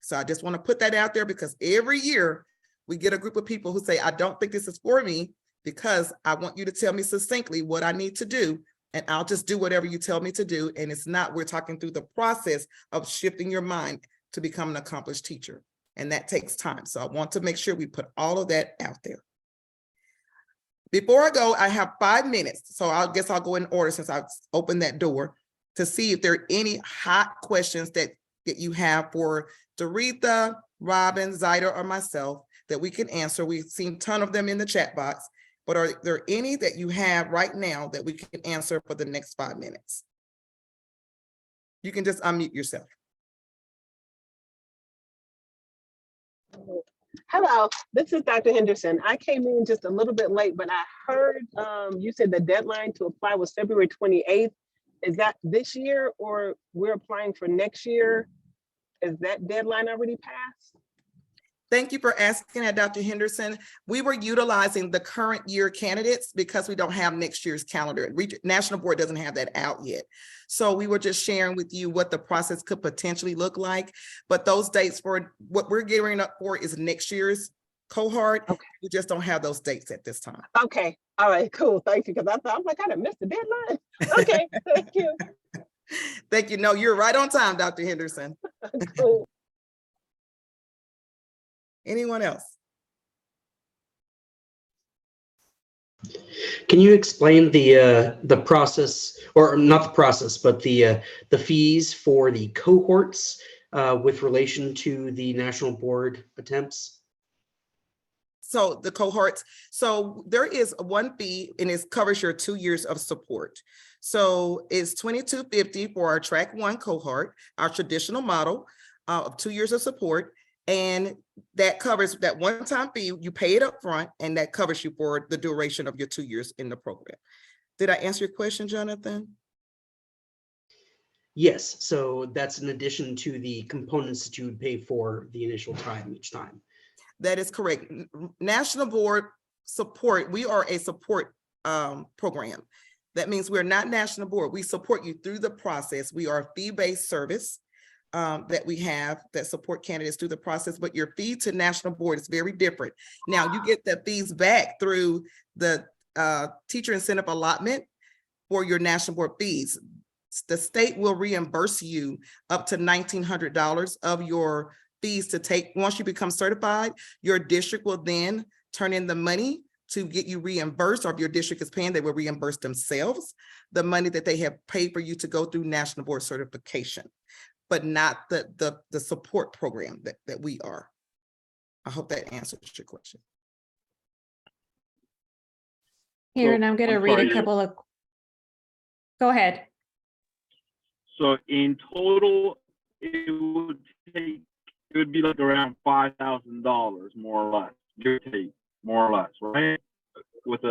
So I just want to put that out there because every year we get a group of people who say, I don't think this is for me because I want you to tell me succinctly what I need to do, and I'll just do whatever you tell me to do. And it's not, we're talking through the process of shifting your mind to become an accomplished teacher. And that takes time. So I want to make sure we put all of that out there. Before I go, I have 5 minutes. So I guess I'll go in order since I've opened that door to see if there are any hot questions that you have for Doretha, Robin, Zyda, or myself that we can answer. We've seen a ton of them in the chat box, but are there any that you have right now that we can answer for the next 5 minutes? You can just unmute yourself. Hello, this is Dr. Henderson. I came in just a little bit late, but I heard you said the deadline to apply was February 28th. Is that this year or we're applying for next year? Is that deadline already passed? Thank you for asking that, Dr. Henderson. We were utilizing the current year candidates because we don't have next year's calendar. National Board doesn't have that out yet. So we were just sharing with you what the process could potentially look like. But those dates for what we're gearing up for is next year's cohort. Okay. We just don't have those dates at this time. Okay, all right, cool, thank you. Because I thought, I'm like, I done missed the deadline. Okay, thank you. Thank you. No, you're right on time, Dr. Henderson. Cool. Anyone else? Can you explain the process, or not the process, but the fees for the cohorts with relation to the national board attempts? So the cohorts, so there is one fee and it covers your 2 years of support. So it's $22.50 for our track 1 cohort, our traditional model of 2 years of support. And that covers that one-time fee, you pay it up front, and that covers you for the duration of your 2 years in the program. Did I answer your question, Jonathan? Yes, so that's in addition to the components that you would pay for the initial time each time. That is correct. National Board support, we are a support program. That means we're not National Board. We support you through the process. We are a fee-based service that we have that support candidates through the process, but your fee to National Board is very different. Now you get the fees back through the teacher incentive allotment for your National Board fees. The state will reimburse you up to $1,900 of your fees to take. Once you become certified, your district will then turn in the money to get you reimbursed, or if your district is paying, they will reimburse themselves the money that they have paid for you to go through National Board certification, but not the support program that we are. I hope that answers your question. Karen, I'm going to read a couple of. Go ahead. So in total, it would be like around $5,000 more or less, give or take, more or less, right? With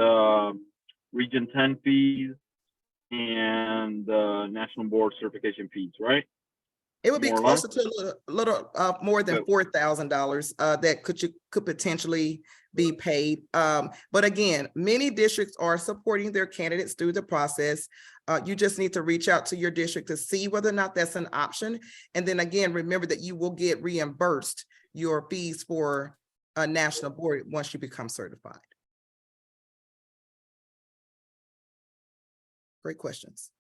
Region 10 fees and National Board certification fees, right? It would be More or closer to a little more than $4,000 that could potentially be paid. But again, many districts are supporting their candidates through the process. You just need to reach out to your district to see whether or not that's an option. And then again, remember that you will get reimbursed your fees for a National Board once you become certified. Great questions.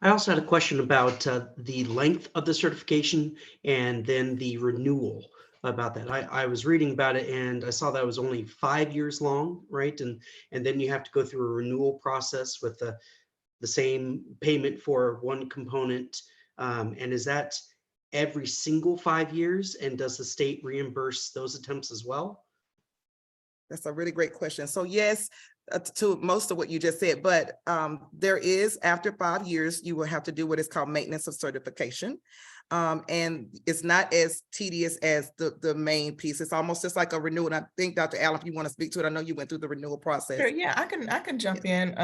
I also had a question about the length of the certification and then the renewal about that. I was reading about it and I saw that it was only 5 years long, right? And then you have to go through a renewal process with the same payment for one component. And is that every single 5 years? And does the state reimburse those attempts as well? That's a really great question. So yes, to most of what you just said, but there is, after 5 years, you will have to do what is called maintenance of certification. And it's not as tedious as the main piece. It's almost just like a renewal. And I think, Dr. Allen, if you want to speak to it, I know you went through the renewal process. Sure, yeah, I can jump in.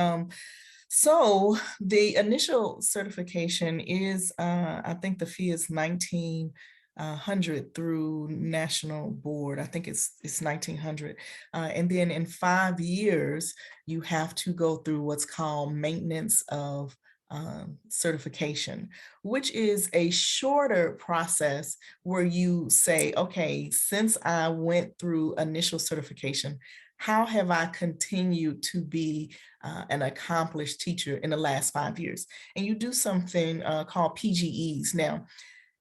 So the initial certification is, I think the fee is $1,900 through National Board. I think it's $1,900. And then in 5 years, you have to go through what's called maintenance of certification, which is a shorter process where you say, okay, since I went through initial certification, how have I continued to be an accomplished teacher in the last 5 years? And you do something called PGEs. Now,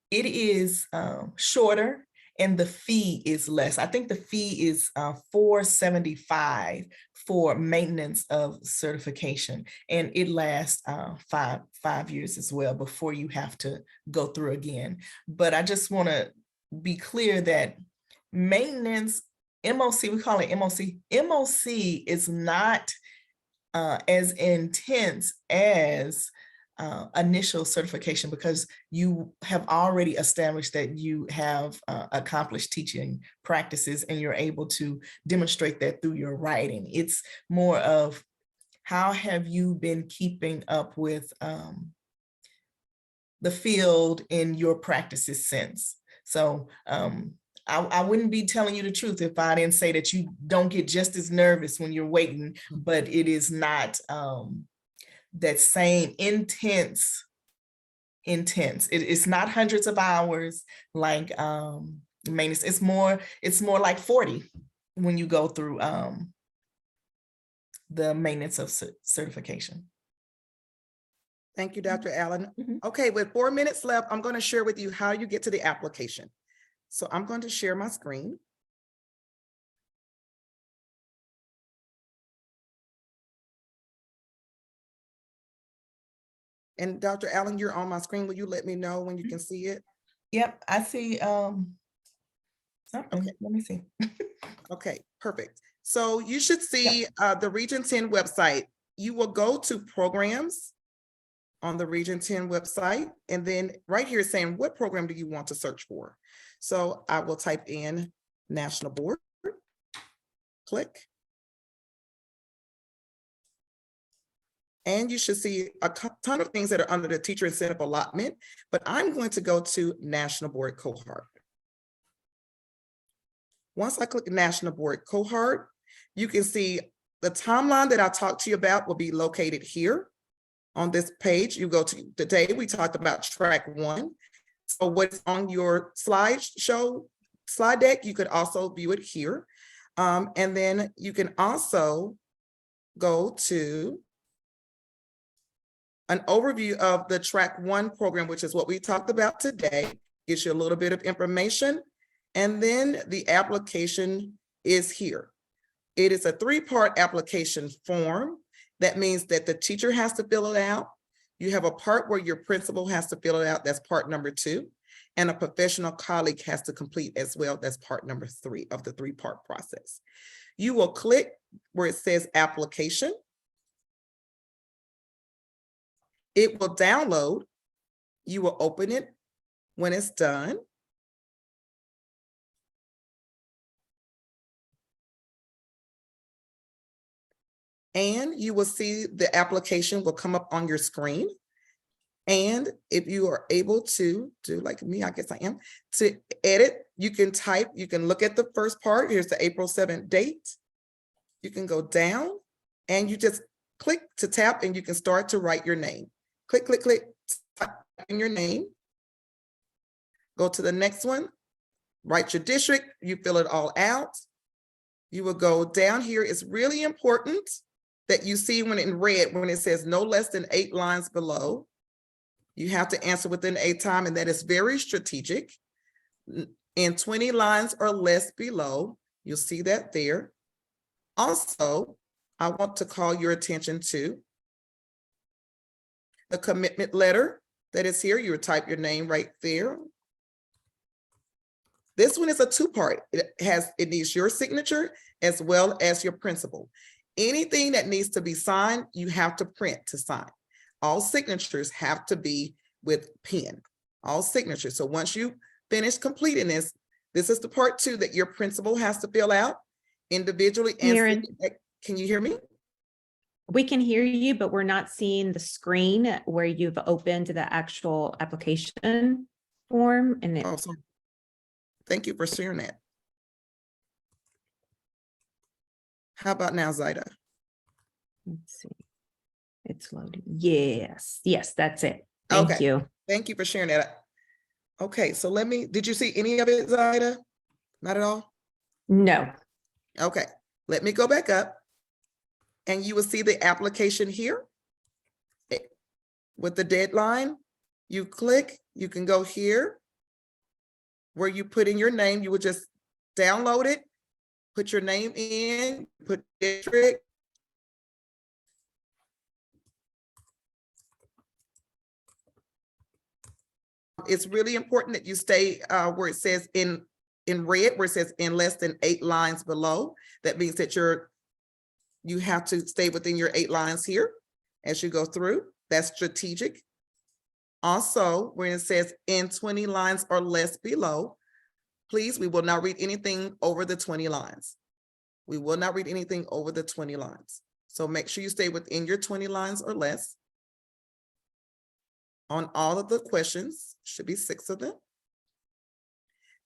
it is shorter and the fee is less. I think the fee is $475 for maintenance of certification, and it lasts five years as well before you have to go through again. But I just want to be clear that maintenance, MOC, we call it MOC. MOC is not as intense as initial certification because you have already established that you have accomplished teaching practices and you're able to demonstrate that through your writing. It's more of how have you been keeping up with the field in your practices since. So I wouldn't be telling you the truth if I didn't say that you don't get just as nervous when you're waiting, but it is not that same intense. It's not hundreds of hours like maintenance. It's more like 40 when you go through the maintenance of certification. Thank you, Dr. Allen. Mhm. Okay, with 4 minutes left, I'm going to share with you how you get to the application. So I'm going to share my screen. And Dr. Allen, you're on my screen. Will you let me know when you can see it? Yep, I see something. Okay. Let me see. Okay, perfect. So you should see the Region 10 website. You will go to programs on the Region 10 website. And then right here it's saying, what program do you want to search for? So I will type in National Board, click. And you should see a ton of things that are under the teacher incentive allotment, but I'm going to go to National Board Cohort. Once I click National Board Cohort, you can see the timeline that I talked to you about will be located here on this page. You go to today, we talked about track 1. So what's on your slide deck, you could also view it here. And then you can also go to an overview of the track 1 program, which is what we talked about today. Gives you a little bit of information. And then the application is here. It is a 3-part application form. That means that the teacher has to fill it out. You have a part where your principal has to fill it out. That's part number 2. And a professional colleague has to complete as well. That's part number 3 of the 3-part process. You will click where it says application. It will download. You will open it when it's done. And you will see the application will come up on your screen. And if you are able to do like me, I guess I am, to edit, you can type, you can look at the first part. Here's the April 7th date. You can go down and you just click to tap and you can start to write your name. Click, click, click, type in your name. Go to the next one, write your district, you fill it all out. You will go down here. It's really important that you see when in red, when it says no less than 8 lines below, you have to answer within a time, and that is very strategic. In 20 lines or less below, you'll see that there. Also, I want to call your attention to the commitment letter that is here. You would type your name right there. This one is a 2-part. It needs your signature as well as your principal. Anything that needs to be signed, you have to print to sign. All signatures have to be with pen, all signatures. So once you finish completing this, this is the part 2 that your principal has to fill out individually. And can you hear me? We can hear you, but we're not seeing the screen where you've opened the actual application form. And it, Awesome. Thank you for sharing that. How about now, Zaida? let's see. It's loading. Yes, yes, that's it. Thank Okay. you. Thank you for sharing that. Okay, so did you see any of it, Zaida? Not at all? No. Okay, let me go back up and you will see the application here with the deadline. You click, you can go here where you put in your name. You would just download it, put your name in, put district. It's really important that you stay where it says in red, where it says in less than 8 lines below. That means that you have to stay within your 8 lines here as you go through. That's strategic. Also, when it says in 20 lines or less below, please, we will not read anything over the 20 lines. We will not read anything over the 20 lines. So make sure you stay within your 20 lines or less. On all of the questions, should be 6 of them.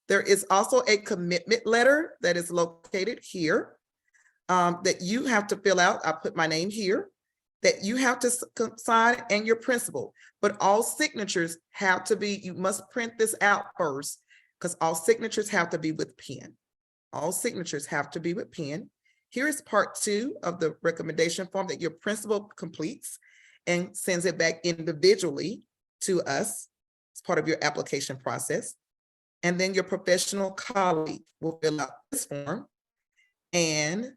There is also a commitment letter that is located here that you have to fill out. I put my name here, that you have to sign, and your principal, but all signatures have to be, you must print this out first because all signatures have to be with pen. All signatures have to be with pen. Here is part 2 of the recommendation form that your principal completes and sends it back individually to us. It's part of your application process. And then your professional colleague will fill out this form and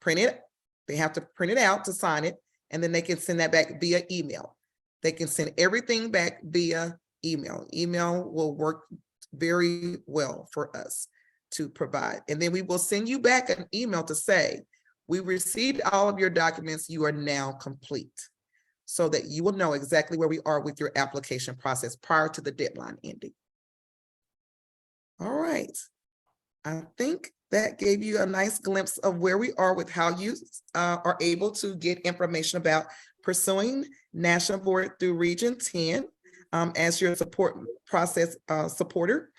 print it. They have to print it out to sign it, and then they can send that back via email. They can send everything back via email. Email will work very well for us to provide. And then we will send you back an email to say, we received all of your documents, you are now complete, so that you will know exactly where we are with your application process prior to the deadline ending. All right. I think that gave you a nice glimpse of where we are with how you are able to get information about pursuing National Board through Region 10 as your support process supporter.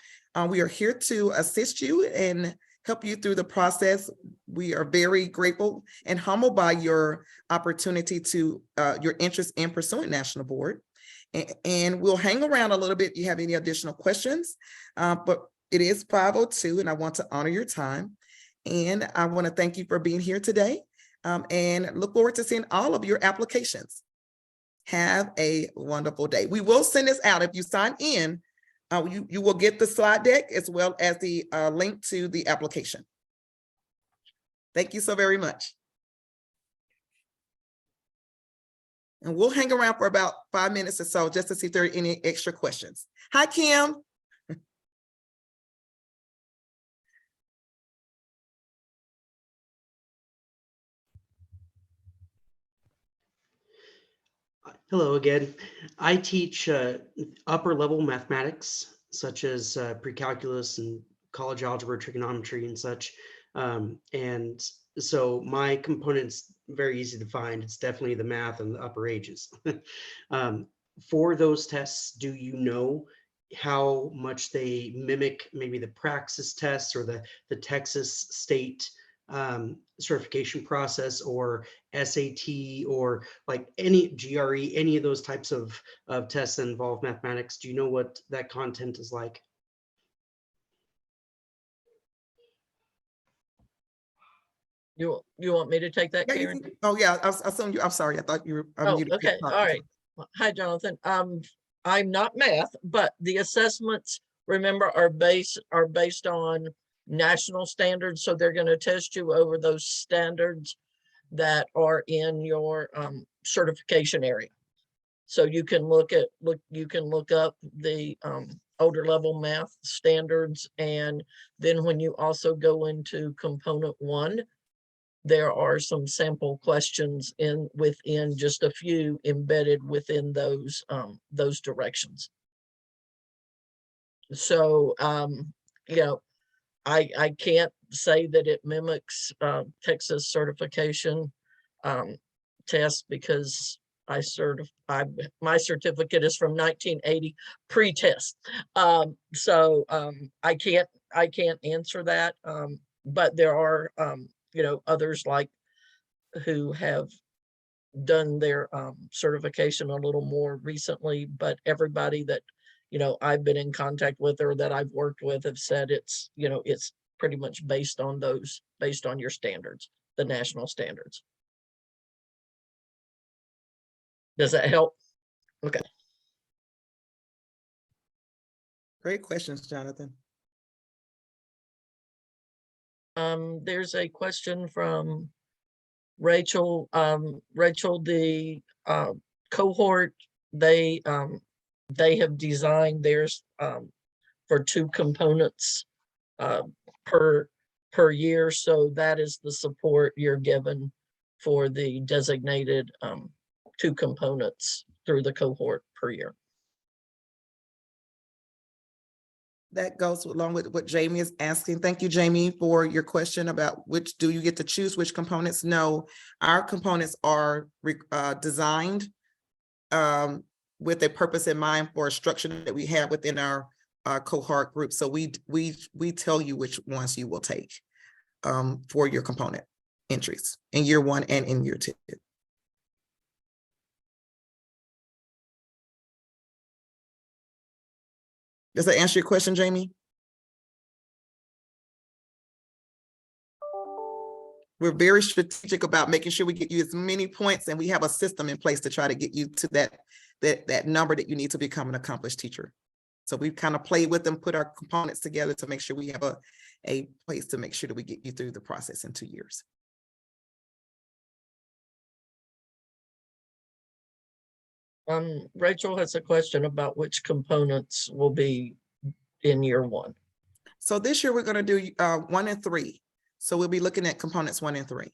We are here to assist you and help you through the process. We are very grateful and humbled by your opportunity to your interest in pursuing National Board. And we'll hang around a little bit if you have any additional questions, but it is 5:02 and I want to honor your time. And I want to thank you for being here today and look forward to seeing all of your applications. Have a wonderful day. We will send this out. If you sign in, you will get the slide deck as well as the link to the application. Thank you so very much. And we'll hang around for about 5 minutes or so just to see if there are any extra questions. Hi, Kim. Hello again. I teach upper level mathematics, such as pre-calculus and college algebra, trigonometry and such. And so my component's very easy to find. It's definitely the math and the upper ages. For those tests, do you know how much they mimic maybe the Praxis tests or the Texas state certification process, or SAT, or like any GRE, any of those types of tests that involve mathematics? Do you know what that content is like? You want me to take that, Yeah, Karen? oh yeah, I assumed you, I'm sorry, I thought you were Oh, unmuted. okay, all right. Hi, Jonathan. I'm not math, but the assessments, remember, are based on national standards. So they're going to test you over those standards that are in your certification area. So you can look up the older level math standards. And then when you also go into component 1, there are some sample questions within just a few embedded within those directions. So, you know, I can't say that it mimics Texas certification test because my certificate is from 1980 pre-test. So I can't answer that. But there are others like who have done their certification a little more recently, but everybody that I've been in contact with or that I've worked with have said it's pretty much based on your standards, the national standards. Does that help? Okay. Great questions, Jonathan. There's a question from Rachel. Rachel, the cohort, they have designed theirs for 2 components per year. So that is the support you're given for the designated two components through the cohort per year. That goes along with what Jamie is asking. Thank you, Jamie, for your question about which, do you get to choose which components? No, our components are designed with a purpose in mind for a structure that we have within our cohort group. So we tell you which ones you will take for your component entries in year 1 and in year 2. Does that answer your question, Jamie? We're very strategic about making sure we get you as many points, and we have a system in place to try to get you to that number that you need to become an accomplished teacher. So we kind of play with them, put our components together to make sure we have a place to make sure that we get you through the process in 2 years. Rachel has a question about which components will be in year 1. So this year we're going to do 1 and 3. So we'll be looking at components 1 and 3.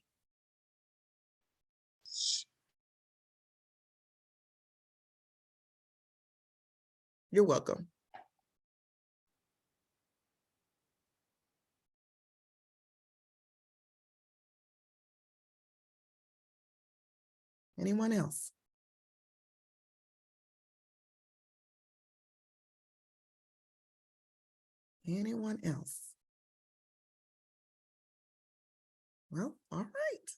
You're welcome. Anyone else? Anyone else? Well, all right.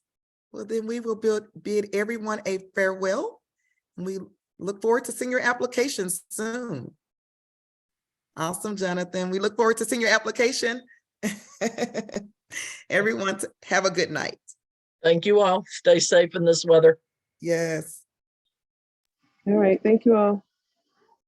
Well, then we will bid everyone a farewell. And we look forward to seeing your applications soon. Awesome, Jonathan. We look forward to seeing your application. Everyone, have a good night. Thank you all. Stay safe in this weather. Yes. All right, thank you all.